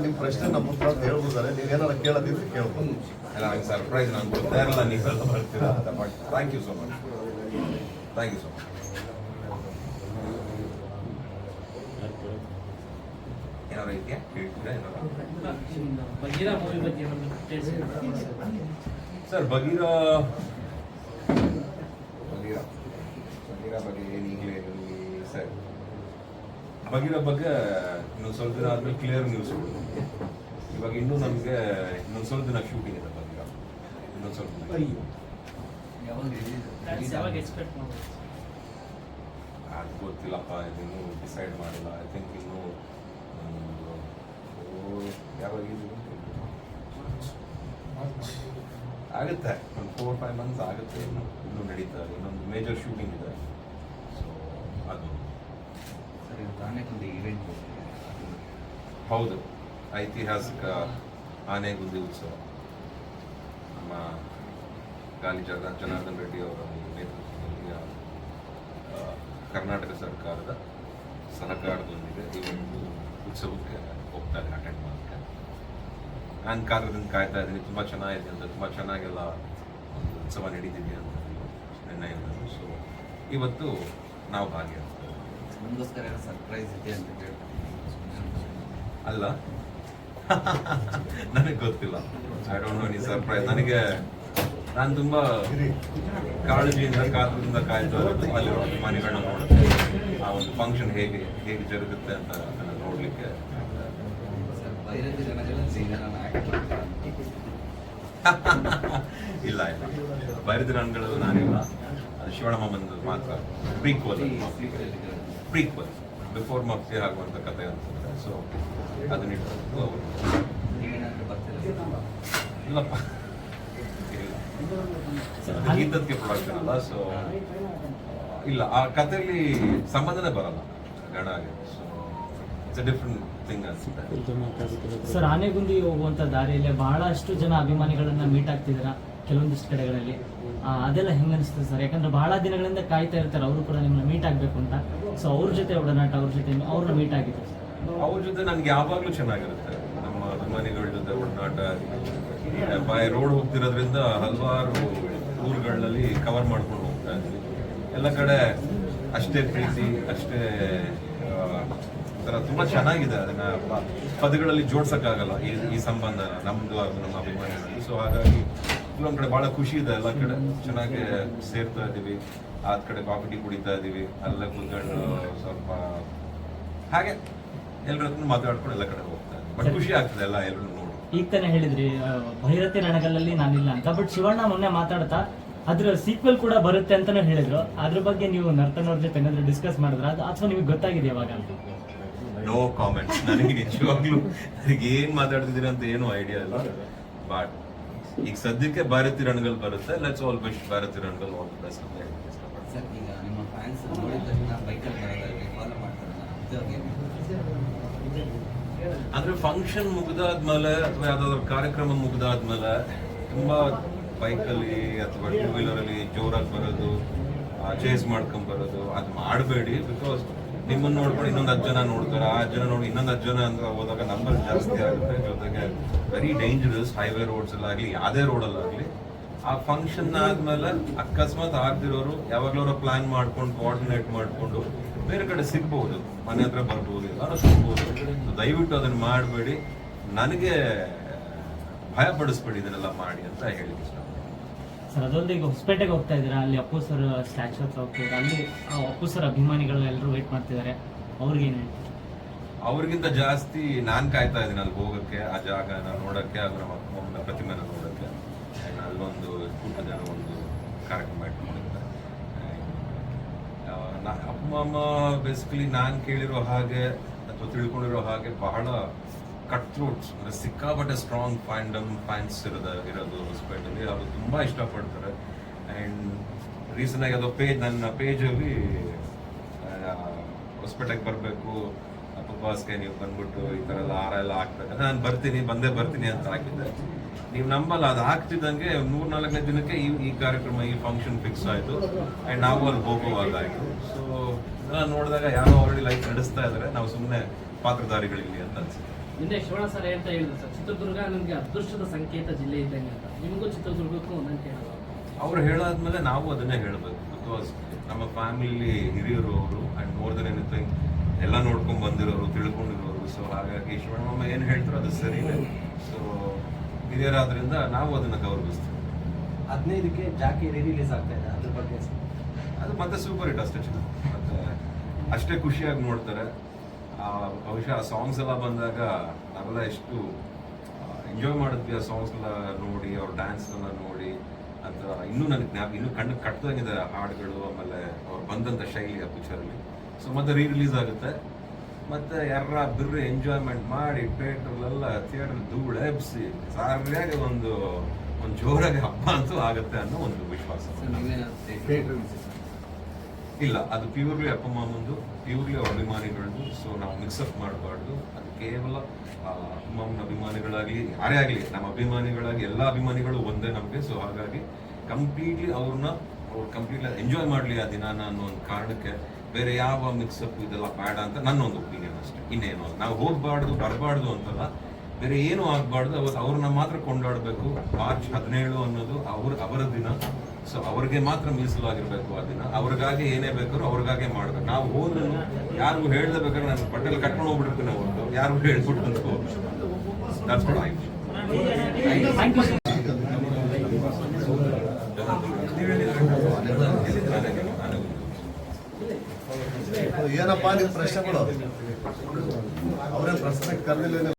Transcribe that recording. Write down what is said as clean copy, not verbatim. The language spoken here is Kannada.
ನಿಮ್ಮ ಪ್ರಶ್ನೆ ನಮ್ಮ ಹತ್ರ ಹೇಳ್ಬೋದಾರೆ, ನೀವೇನಾರ ಕೇಳೋದಿದ್ರೆ ಕೇಳ್ಬೋದು. ಅಲ್ಲ, ನಂಗೆ ಸರ್ಪ್ರೈಸ್, ನಾನು ಗೊತ್ತೇ ಇರಲ್ಲ ನೀವೆಲ್ಲ ಬರ್ತೀರಾ ಅಂತ. But thank you so much, thank you so much. ಏನಾರು ಇದೆಯಾ ಹೇಳ್ತೀರಾ? ಸರ್, ಬಗೀರಾ ಬಗ್ಗೆ ಏನು ಈಗಲೇ ಸರ್, ಬಗೀರಾ ಬಗ್ಗೆ ಇನ್ನೊಂದು ಸ್ವಲ್ಪ ದಿನ ಆದ್ಮೇಲೆ ಕ್ಲಿಯರ್ ನ್ಯೂಸ್. ಇವಾಗ ಇನ್ನೂ ನಮಗೆ ಇನ್ನೊಂದು ಸ್ವಲ್ಪ ದಿನ ಶೂಟಿಂಗ್ ಇದೆ ಬಗೀರಾ, ಇನ್ನೊಂದು ಸ್ವಲ್ಪ ದಿನ. ಅದು ಗೊತ್ತಿಲ್ಲಪ್ಪ, ಇನ್ನೂ ಡಿಸೈಡ್ ಮಾಡಿಲ್ಲ. ಐ ಥಿಂಕ್ ಇನ್ನೂ ಯಾವಾಗ ಆಗುತ್ತೆ, ಒಂದು 4-5 months ಆಗುತ್ತೆ. ಇನ್ನೂ ನಡೀತಾ ಇದೆ, ಇನ್ನೊಂದು ಮೇಜರ್ ಶೂಟಿಂಗ್ ಇದೆ. ಸೊ ಅದು ಈವೆಂಟ್ ಹೌದು, ಐತಿಹಾಸಿಕ ಆನೆಗುಂದಿ ಉತ್ಸವ ನಮ್ಮ ಗಾಲಿ ಜನಾರ್ದನ್ ರೆಡ್ಡಿ ಅವರ ನೇತೃತ್ವದಲ್ಲಿ ಕರ್ನಾಟಕ ಸರ್ಕಾರದ ಸಹಕಾರದೊಂದಿಗೆ ಈ ಒಂದು ಉತ್ಸವಕ್ಕೆ ಹೋಗ್ತಾರೆ ಅಟೆಂಡ್ ಮಾಡೋಕ್ಕೆ. ನಾನು ಕಾರಣದಿಂದ ಕಾಯ್ತಾ ಇದ್ದೀನಿ, ತುಂಬ ಚೆನ್ನಾಗಿದೆ ಅಂತ, ತುಂಬ ಚೆನ್ನಾಗೆಲ್ಲ ಒಂದು ಉತ್ಸವ ನಡೀತಿದೆ ಅಂತ ನಿರ್ಣಯವನ್ನು. ಸೊ ಇವತ್ತು ನಾವು ಭಾಗಿಯಾಗ್ತೇವೆ. ನಮಗೋಸ್ಕರ ಸರ್ಪ್ರೈಸ್ ಇದೆ ಅಂತ ಕೇಳ್ತೀನಿ. ಅಲ್ಲ, ನನಗೆ ಗೊತ್ತಿಲ್ಲ. I don't know any surprise. ನಾನು ತುಂಬ ಕಾಳಜಿಯಿಂದ ಕಾತುರದಿಂದ ಕಾಯ್ತಾ ಇರೋದು ಅಲ್ಲಿರೋ ಅಭಿಮಾನಿಗಳನ್ನ ನೋಡುತ್ತೆ, ಆ ಒಂದು ಫಂಕ್ಷನ್ ಹೇಗೆ ಜರುಗುತ್ತೆ ಅಂತ ನೋಡಲಿಕ್ಕೆ. ಇಲ್ಲ ಬೈರತಿ ರಣಗಳಲ್ಲಿ ನಾನಿಲ್ಲ, ಅದು ಶಿವಣ್ಣಮ್ಮ ಬಂದು ಮಾತ್ರ ಪ್ರೀಕ್ವಲ್ ಬಿಫೋರ್ ಮಫ್ತಿ ಆಗುವಂಥ ಕಥೆ ಅನ್ಸುತ್ತೆ. ಸೊ ಅದನ್ನ ಇಟ್ಟು ಅವರು ಇಲ್ಲಪ್ಪ, ಗೀತಕ್ಕೆ ಪ್ರೊಡಕ್ಷನ್ ಅಲ್ಲ. ಸೊ ಇಲ್ಲ, ಆ ಕಥೆಯಲ್ಲಿ ಸಂಬಂಧನೇ ಬರಲ್ಲ ಗಣಾಗೆ. So it's a different thing ಅನ್ಸುತ್ತೆ. ಸರ್, ಆನೆಗುಂದಿ ಹೋಗುವಂತ ದಾರಿಯಲ್ಲಿ ಬಹಳಷ್ಟು ಜನ ಅಭಿಮಾನಿಗಳನ್ನ ಮೀಟ್ ಆಗ್ತಿದ್ದೀರಾ ಕೆಲವೊಂದಿಷ್ಟು ಕಡೆಗಳಲ್ಲಿ. ಅದೆಲ್ಲ ಹೆಂಗ ಅನಿಸ್ತದೆ ಸರ್? ಯಾಕಂದ್ರೆ ಬಹಳ ದಿನಗಳಿಂದ ಕಾಯ್ತಾ ಇರ್ತಾರೆ ಅವರು ಕೂಡ ನಿಮ್ಮನ್ನ ಮೀಟ್ ಆಗ್ಬೇಕು ಅಂತ. ಸೊ ಅವ್ರ ಜೊತೆ ಒಡನಾಟ, ಅವ್ರನ್ನ ಮೀಟ್ ಆಗಿದೆ. ಅವ್ರ ಜೊತೆ ನನ್ಗೆ ಯಾವಾಗ್ಲೂ ಚೆನ್ನಾಗಿರುತ್ತೆ. ನಮ್ಮ ಅಭಿಮಾನಿಗಳ ಜೊತೆ ಒಡನಾಟ. ಬೈ ರೋಡ್ ಹೋಗ್ತಿರೋದ್ರಿಂದ ಹಲವಾರು ಊರುಗಳಲ್ಲಿ ಕವರ್ ಮಾಡ್ಕೊಂಡು ಹೋಗ್ತಾ ಇದ್ವಿ. ಎಲ್ಲ ಕಡೆ ಅಷ್ಟೇ ಪ್ರೀತಿ, ಅಷ್ಟೇ ತುಂಬಾ ಚೆನ್ನಾಗಿದೆ. ಅದನ್ನ ಪದಗಳಲ್ಲಿ ಜೋಡ್ಸಕ್ಕಾಗಲ್ಲ ಈ ಸಂಬಂಧ ನಮ್ದು ಹಾಗೂ ನಮ್ಮ ಅಭಿಮಾನಿಗಳಲ್ಲಿ. ಸೊ ಹಾಗಾಗಿ ಕೆಲವೊಂದ್ ಕಡೆ ಬಹಳ ಖುಷಿ ಇದೆ. ಎಲ್ಲ ಕಡೆ ಚೆನ್ನಾಗಿ ಸೇರ್ತಾ ಇದೀವಿ. ಆದ ಕಡೆ ಕಾಫಿ ಟೀ ಕುಡಿತಾ ಇದೀವಿ, ಅಲ್ಲೇ ಕೂತ್ಕೊಂಡು ಸ್ವಲ್ಪ ಹಾಗೆ ಎಲ್ಲರ ಹತ್ರ ಮಾತಾಡ್ಕೊಂಡು ಎಲ್ಲ ಕಡೆ ಹೋಗ್ತಾ ಇದ್ದೀವಿ. ಬಟ್ ಖುಷಿ ಆಗ್ತದೆ ಎಲ್ಲ ಎಲ್ಲರೂ ನೋಡಿ. ಈಗ ತಾನೇ ಹೇಳಿದ್ರಿ ಭೈರತಿ ರಣಗಳಲ್ಲಿ ನಾನಿಲ್ಲ ಅಂತ, ಬಟ್ ಶಿವಣ್ಣ ಮೊನ್ನೆ ಮಾತಾಡ್ತಾ ಅದ್ರ ಸೀಕ್ವೆಲ್ ಕೂಡ ಬರುತ್ತೆ ಅಂತಾನು ಹೇಳಿದ್ರು. ಅದ್ರ ಬಗ್ಗೆ ನೀವು ನರ್ತನವ್ರ ಜೊತೆ ಏನಾದ್ರು ಡಿಸ್ಕಸ್ ಮಾಡಿದ್ರ ಅಥವಾ ನಿಮ್ಗೆ ಗೊತ್ತಾಗಿದೆ ಯಾವಾಗ? No comment. ನನಗೆ ನಿಜವಾಗ್ಲೂ ನನಗೆ ಏನ್ ಮಾತಾಡ್ತಿದ್ದೀರಿ ಅಂತ ಏನು ಐಡಿಯಾ ಇಲ್ಲ. ಬಟ್ ಈಗ ಸದ್ಯಕ್ಕೆ ಭಾರತಿ ರಣಗಳು ಬರುತ್ತೆ. ಲೆಟ್ಸ್ ಆಲ್ ವಿಶ್ ಭಾರತಿ ರಣಗಳು ಆಲ್ ದಿ ಬೆಸ್ಟ್ ಅಂತ ಹೇಳಿ ಇಷ್ಟಪಡ್ತೀನಿ. ಸರ್, ಈಗ ನಿಮ್ಮ ಫ್ಯಾನ್ಸ್ ನೋಡಿದ ತಕ್ಷಣ ಬೈಕಲ್ಲಿ ಬರೋದಾಗಿ ಫಾಲೋ ಮಾಡ್ತಾರಲ್ಲ, ಅಂದ್ರೆ ಫಂಕ್ಷನ್ ಮುಗಿದಾದ್ಮೇಲೆ ಅಥವಾ ಯಾವ್ದಾದ್ರು ಕಾರ್ಯಕ್ರಮ ಮುಗಿದಾದ್ಮೇಲೆ ತುಂಬಾ ಬೈಕಲ್ಲಿ ಅಥವಾ ಟೂ ವೀಲರ್ ಅಲ್ಲಿ ಜೋರಾಗಿ ಬರೋದು, ಚೇಸ್ ಮಾಡ್ಕೊಂಡ್ ಬರೋದು ಅದು ಮಾಡಬೇಡಿ. ಬಿಕಾಸ್ ನಿಮ್ಮನ್ನ ನೋಡ್ಕೊಂಡು ಇನ್ನೊಂದು 10 ಜನ ನೋಡ್ತಾರೆ, ಆ ಜನ ನೋಡಿ ಇನ್ನೊಂದು 10 ಜನ ಅಂತ ಹೋದಾಗ ನಂಬರ್ ಜಾಸ್ತಿ ಆಗುತ್ತೆ. ಜೊತೆಗೆ ವೆರಿ ಡೇಂಜರಸ್. ಹೈವೇ ರೋಡ್ಸ್ ಅಲ್ಲಾಗ್ಲಿ, ಯಾವುದೇ ರೋಡಲ್ಲಾಗಲಿ ಆ ಫಂಕ್ಷನ್ ಆದ್ಮೇಲೆ ಅಕಸ್ಮಾತ್ ಆಗ್ದಿರೋರು ಯಾವಾಗ್ಲೂ ಪ್ಲಾನ್ ಮಾಡ್ಕೊಂಡು ಕೋಆರ್ಡಿನೇಟ್ ಮಾಡ್ಕೊಂಡು ಬೇರೆ ಕಡೆ ಸಿಗ್ಬಹುದು, ಮನೆ ಹತ್ರ ಬರ್ಬೋದು, ಎಲ್ಲಾರು ಸಿಗ್ಬೋದು. ದಯವಿಟ್ಟು ಅದನ್ನ ಮಾಡಬೇಡಿ, ನನಗೆ ಭಯ ಪಡಿಸ್ಬೇಡಿ ಇದನ್ನೆಲ್ಲ ಮಾಡಿ ಅಂತ ಹೇಳಿ ಇಷ್ಟ. ಸರ್, ಅದೊಂದು ಈಗ ಹೊಸಪೇಟೆಗೆ ಹೋಗ್ತಾ ಇದ್ದೀರಾ, ಅಲ್ಲಿ ಅಪ್ಪು ಸರ್ ಸ್ಟ್ಯಾಚ್ಯೂ ಹತ್ರ ಹೋಗ್ತಿದ್ದಾರೆ. ಅಲ್ಲಿ ಅಪ್ಪು ಸರ್ ಅಭಿಮಾನಿಗಳನ್ನ ಎಲ್ಲರೂ ವೇಟ್ ಮಾಡ್ತಿದ್ದಾರೆ, ಅವ್ರಿಗೇನು ಹೇಳ್ತೀವಿ? ಅವ್ರಿಗಿಂತ ಜಾಸ್ತಿ ನಾನು ಕಾಯ್ತಾ ಇದ್ದೀನಿ ಅಲ್ಲಿ ಹೋಗಕ್ಕೆ, ಆ ಜಾಗನ ನೋಡಕ್ಕೆ, ಅದು ನಮ್ಮ ಅಪ್ಪನ ಪ್ರತಿಮೆನ ನೋಡಕ್ಕೆ. ಅಲ್ಲೊಂದು ಕೂಟದ ಒಂದು ಕಾರ್ಯಕ್ರಮ ಇಟ್ಕೊಂಡಿದ್ದಾರೆ. ಅಪ್ಪ ಅಮ್ಮ ಬೇಸಿಕಲಿ ನಾನು ಕೇಳಿರೋ ಹಾಗೆ ಅಥವಾ ತಿಳ್ಕೊಂಡಿರೋ ಹಾಗೆ ಬಹಳ ಕಟ್ ಥ್ರೋಟ್ಸ್, ಅಂದರೆ ಸಿಕ್ಕಾಪಟ್ಟೆ ಸ್ಟ್ರಾಂಗ್ ಫ್ಯಾನ್ಸ್ ಇರೋದು ಹೊಸಪೇಟೆಯಲ್ಲಿ. ಅವರು ತುಂಬ ಇಷ್ಟಪಡ್ತಾರೆ. ಆ್ಯಂಡ್ ರೀಸೆಂಟಾಗಿ ಅದು ನನ್ನ ಪೇಜಲ್ಲಿ ಹೊಸಪೇಟೆಗೆ ಬರಬೇಕು ಬಾಸ್ಗೆ, ನೀವು ಬಂದ್ಬಿಟ್ಟು ಈ ಥರ ಎಲ್ಲ ಹಾರ ಎಲ್ಲ ಹಾಕ್ಬೇಕಂದ್ರೆ ನಾನು ಬಂದೇ ಬರ್ತೀನಿ ಅಂತ ಹಾಕಿದ್ದೆ. ನೀವು ನಂಬಲ್ಲ, ಅದು ಹಾಕ್ತಿದ್ದಂಗೆ 3-4ನೇ ದಿನಕ್ಕೆ ಈ ಕಾರ್ಯಕ್ರಮ, ಈ ಫಂಕ್ಷನ್ ಫಿಕ್ಸ್ ಆಯಿತು. ಆ್ಯಂಡ್ ನಾವು ಅಲ್ಲಿ ಹೋಗುವಾಗ ಆಯಿತು. ಸೊ ನೋಡಿದಾಗ ಯಾರೋ ಆಲ್ರೆಡಿ ಲೈಫ್ ನಡೆಸ್ತಾ ಇದ್ದಾರೆ, ನಾವು ಸುಮ್ಮನೆ ಪಾತ್ರಧಾರಿಗಳಿಲ್ಲಿ ಅಂತ ಅನ್ಸುತ್ತೆ. ನಿನ್ನೆ ಶಿವಣ್ಣ ಸರ್ ಹೇಳ್ತಾ ಹೇಳಿದ್ರು ಸರ್, ಚಿತ್ರದುರ್ಗ ನಮಗೆ ಅದೃಷ್ಟದ ಸಂಕೇತ ಜಿಲ್ಲೆ ಇದ್ದಂಗೆ ಅಂತ. ನಿಮಗೂ ಚಿತ್ರದುರ್ಗಕ್ಕೂ ಒಂದೊಂದು ಹೇಳೋದು. ಅವ್ರು ಹೇಳಾದ್ಮೇಲೆ ನಾವು ಅದನ್ನೇ ಹೇಳಬೇಕು. ಬಿಕಾಸ್ ನಮ್ಮ ಫ್ಯಾಮಿಲಿ ಹಿರಿಯರು ಅವರು ಆ್ಯಂಡ್ ಮೋರ್ ದೆನ್ ಎನಿಥಿಂಗ್ ಎಲ್ಲ ನೋಡ್ಕೊಂಡು ಬಂದಿರೋರು, ತಿಳ್ಕೊಂಡಿರೋರು. ಸೊ ಹಾಗಾಗಿ ಶಿವಣ್ಣಮ್ಮ ಏನು ಹೇಳ್ತಾರೋ ಅದು ಸರಿನೇ. ಸೊ ಹಿರಿಯರಾದ್ರಿಂದ ನಾವು ಅದನ್ನು ಗೌರವಿಸ್ತೀವಿ. 15ಕ್ಕೆ ಜಾಕಿ ರಿಲೀಸ್ ಆಗ್ತಾ ಇದೆ, ಅದ್ರ ಬಗ್ಗೆ ಅದು ಮತ್ತೆ ಸೂಪರ್ ಹಿಟ್ ಅಷ್ಟೇ ಚೆನ್ನಾಗಿ, ಮತ್ತೆ ಅಷ್ಟೇ ಖುಷಿಯಾಗಿ ನೋಡ್ತಾರೆ. ಬಹುಶಃ ಆ ಸಾಂಗ್ಸ್ ಎಲ್ಲ ಬಂದಾಗ ನಾವೆಲ್ಲ ಎಷ್ಟು ಎಂಜಾಯ್ ಮಾಡಿದ್ವಿ ಆ ಸಾಂಗ್ಸ್ ಎಲ್ಲ ನೋಡಿ, ಅವ್ರ ಡ್ಯಾನ್ಸ್ ಎಲ್ಲ ನೋಡಿ ಅಂತ ಇನ್ನೂ ನನಗೆ ಇನ್ನೂ ಕಣ್ಣು ಕಟ್ಟದಂಗಿದೆ ಹಾಡುಗಳು, ಆಮೇಲೆ ಅವ್ರು ಬಂದಂಥ ಶೈಲಿ ಆ ಪಿಕ್ಚರಲ್ಲಿ. ಸೊ ಮತ್ತೆ ರಿಲೀಸ್ ಆಗುತ್ತೆ, ಮತ್ತೆ ಯಾರ ಬಿರ್ರಿ ಎಂಜಾಯ್ಮೆಂಟ್ ಮಾಡಿ ಥಿಯೇಟರ್ ಧೂಳು ಎಬ್ಸಿ ಸರಿಯಾಗಿ ಒಂದು ಜೋರಾಗಿ ಹಬ್ಬ ಅಂತೂ ಆಗುತ್ತೆ ಅನ್ನೋ ಒಂದು ವಿಶ್ವಾಸ. ಇಲ್ಲ, ಅದು ಪ್ಯೂರ್ಲಿ ಅಪ್ಪ ಮಾಮಂದು, ಪ್ಯೂರ್ಲಿ ಅವ್ರ ಅಭಿಮಾನಿಗಳದ್ದು. ಸೊ ನಾವು ಮಿಕ್ಸಪ್ ಮಾಡಬಾರ್ದು. ಅದು ಕೇವಲ ಅಪ್ಪ ಮಾಮನ ಅಭಿಮಾನಿಗಳಾಗಲಿ ಯಾರೇ ಆಗಲಿ, ನಮ್ಮ ಅಭಿಮಾನಿಗಳಾಗಿ ಎಲ್ಲ ಅಭಿಮಾನಿಗಳು ಒಂದೇ ನಮಗೆ. ಸೊ ಹಾಗಾಗಿ ಕಂಪ್ಲೀಟ್ಲಿ ಅವ್ರು ಕಂಪ್ಲೀಟ್ಲಿ ಎಂಜಾಯ್ ಮಾಡಲಿ ಆ ದಿನಾನ ಅನ್ನೋ ಒಂದು ಕಾರಣಕ್ಕೆ ಬೇರೆ ಯಾವ ಮಿಕ್ಸಪ್ ಇದೆಲ್ಲ ಬೇಡ ಅಂತ ನನ್ನ ಒಂದು ಒಪಿನಿಯನ್ ಅಷ್ಟೇ. ಇನ್ನೇನು ನಾವು ಹೋಗಬಾರ್ದು ಬರಬಾರ್ದು ಅಂತಲ್ಲ, ಬೇರೆ ಏನೂ ಆಗಬಾರ್ದು. ಅವತ್ತು ಅವ್ರನ್ನ ಮಾತ್ರ ಕೊಂಡಾಡಬೇಕು. ಮಾರ್ಚ್ 17 ಅನ್ನೋದು ಅವರ ದಿನ. ಸೊ ಅವ್ರಿಗೆ ಮಾತ್ರ ಮೀಸಲಾಗಿರ್ಬೇಕು ಆ ದಿನ. ಅವ್ರಿಗಾಗಿ ಏನೇ ಬೇಕಾದ್ರೂ ಅವ್ರಿಗಾಗೆ ಮಾಡ್ಬೇಕು. ನಾವು ಹೋದ್ರೂ ಯಾರಿಗೂ ಹೇಳ್ದೆ ಬೇಕಾದ್ರೆ ನಾನು ಬಟ್ಟೆಲಿ ಕಟ್ಕೊಂಡು ಹೋಗ್ಬಿಡ್ತೀನಿ ಅವ್ರದ್ದು, ಯಾರಿಗೂ ಹೇಳ್ಬಿಟ್ಟು ಅಂತ ಹೋಗ್ಬಿಟ್ಟು. That's what I feel. Thank you sir. ಏನಪ್ಪ ನಿಮ್ಮ ಪ್ರಶ್ನೆಗಳು? ಅವರೇ ಪ್ರಶ್ನೆ ಕರೆದಿಲ್ಲ.